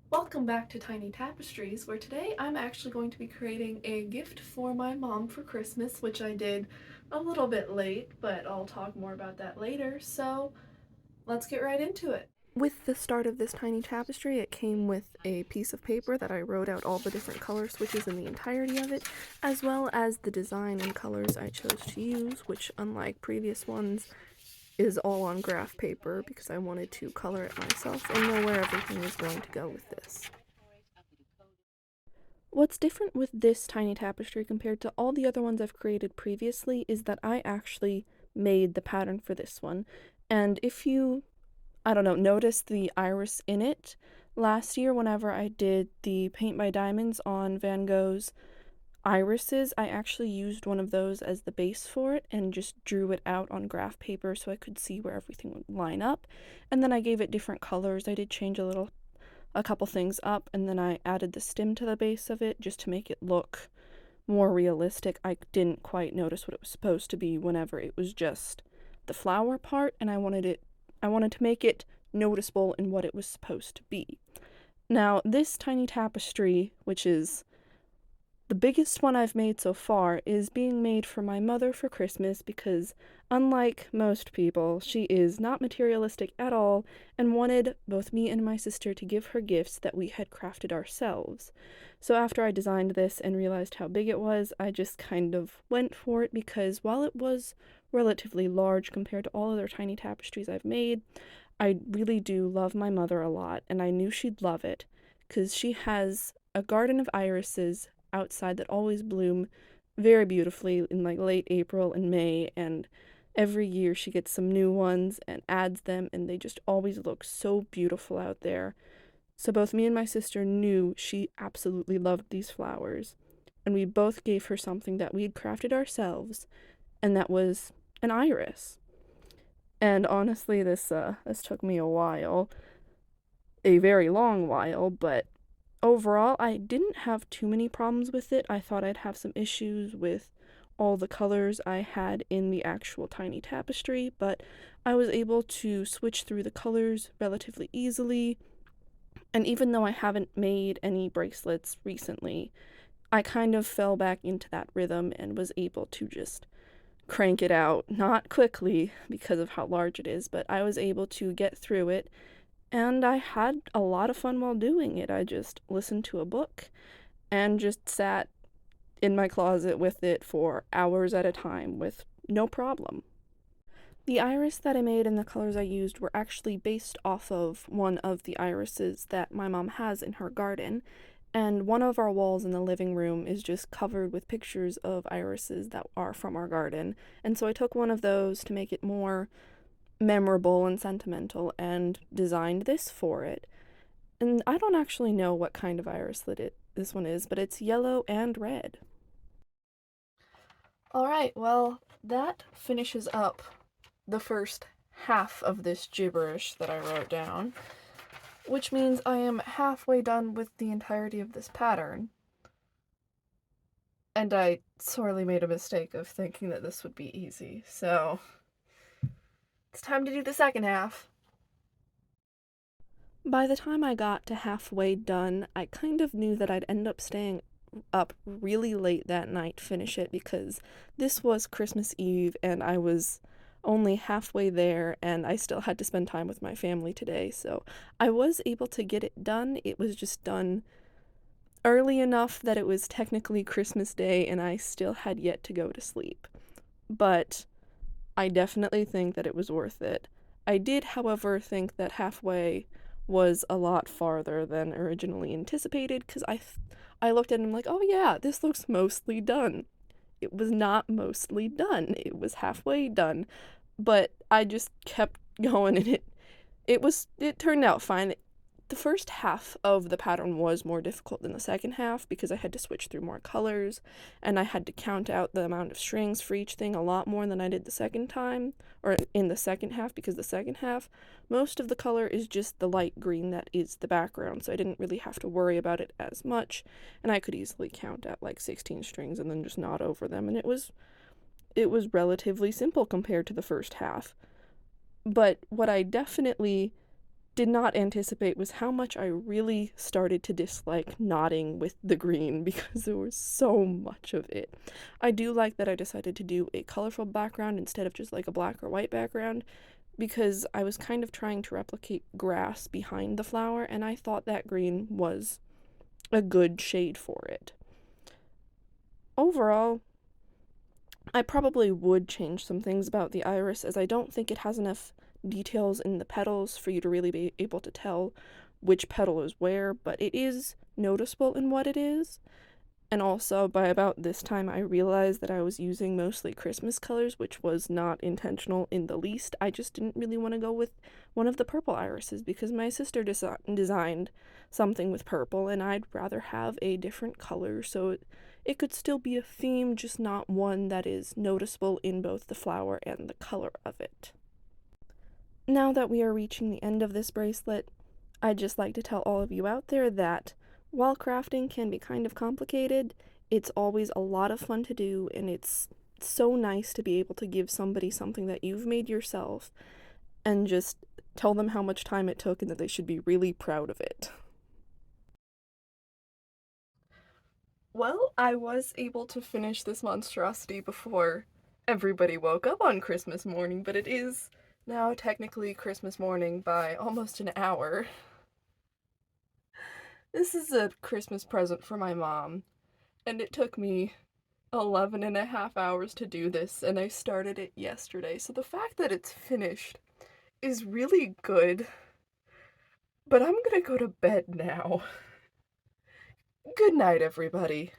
Welcome back to Tiny Tapestries, where today I'm actually going to be creating a gift for my mom for Christmas, which I did a little bit late, but I'll talk more about that later, so let's get right into it. With the start of this tiny tapestry, it came with a piece of paper that I wrote out all the different color switches in the entirety of it, as well as the design and colors I chose to use, which, unlike previous ones, is all on graph paper because I wanted to color it myself and know where everything was going to go with this. What's different with this tiny tapestry compared to all the other ones I've created previously is that I actually made the pattern for this one. And if you, I don't know, notice the iris in it, last year whenever I did the Paint by Diamonds on Van Gogh's irises, I actually used one of those as the base for it and just drew it out on graph paper so I could see where everything would line up. And then I gave it different colors. I did change a couple things up, and then I added the stem to the base of it just to make it look more realistic. I didn't quite notice what it was supposed to be whenever it was just the flower part, and I wanted to make it noticeable in what it was supposed to be. Now, this tiny tapestry, which is the biggest one I've made so far, is being made for my mother for Christmas because, unlike most people, she is not materialistic at all and wanted both me and my sister to give her gifts that we had crafted ourselves. So after I designed this and realized how big it was, I just kind of went for it because while it was relatively large compared to all other tiny tapestries I've made, I really do love my mother a lot, and I knew she'd love it because she has a garden of irises outside that always bloom very beautifully in like late April and May, and every year she gets some new ones and adds them, and they just always look so beautiful out there. So both me and my sister knew she absolutely loved these flowers, and we both gave her something that we'd crafted ourselves, and that was an iris. And honestly, this took me a while, a very long while, but overall, I didn't have too many problems with it. I thought I'd have some issues with all the colors I had in the actual tiny tapestry, but I was able to switch through the colors relatively easily. And even though I haven't made any bracelets recently, I kind of fell back into that rhythm and was able to just crank it out. Not quickly because of how large it is, but I was able to get through it, and I had a lot of fun while doing it. I just listened to a book and just sat in my closet with it for hours at a time with no problem. The iris that I made and the colors I used were actually based off of one of the irises that my mom has in her garden, and one of our walls in the living room is just covered with pictures of irises that are from our garden. And so I took one of those to make it more memorable and sentimental and designed this for it. And I don't actually know what kind of iris this one is, but it's yellow and red. Alright, well, that finishes up the first half of this gibberish that I wrote down, which means I am halfway done with the entirety of this pattern. And I sorely made a mistake of thinking that this would be easy, so it's time to do the second half. By the time I got to halfway done, I kind of knew that I'd end up staying up really late that night to finish it because this was Christmas Eve and I was only halfway there and I still had to spend time with my family today. So I was able to get it done. It was just done early enough that it was technically Christmas Day and I still had yet to go to sleep. But I definitely think that it was worth it. I did, however, think that halfway was a lot farther than originally anticipated because I looked at it and I'm like, oh yeah, this looks mostly done. It was not mostly done. It was halfway done, but I just kept going and it turned out fine. The first half of the pattern was more difficult than the second half because I had to switch through more colors and I had to count out the amount of strings for each thing a lot more than I did the second time, or in the second half, because the second half, most of the color is just the light green that is the background, so I didn't really have to worry about it as much, and I could easily count out like 16 strings and then just knot over them, and it was relatively simple compared to the first half. But what I definitely did not anticipate was how much I really started to dislike knotting with the green because there was so much of it. I do like that I decided to do a colorful background instead of just like a black or white background because I was kind of trying to replicate grass behind the flower and I thought that green was a good shade for it. Overall, I probably would change some things about the iris as I don't think it has enough details in the petals for you to really be able to tell which petal is where, but it is noticeable in what it is. And also, by about this time, I realized that I was using mostly Christmas colors, which was not intentional in the least. I just didn't really want to go with one of the purple irises because my sister designed something with purple, and I'd rather have a different color so it could still be a theme, just not one that is noticeable in both the flower and the color of it. Now that we are reaching the end of this bracelet, I'd just like to tell all of you out there that while crafting can be kind of complicated, it's always a lot of fun to do, and it's so nice to be able to give somebody something that you've made yourself and just tell them how much time it took and that they should be really proud of it. Well, I was able to finish this monstrosity before everybody woke up on Christmas morning, but it is now technically Christmas morning by almost an hour. This is a Christmas present for my mom, and it took me 11 and a half hours to do this, and I started it yesterday. So the fact that it's finished is really good, but I'm gonna go to bed now. Good night, everybody.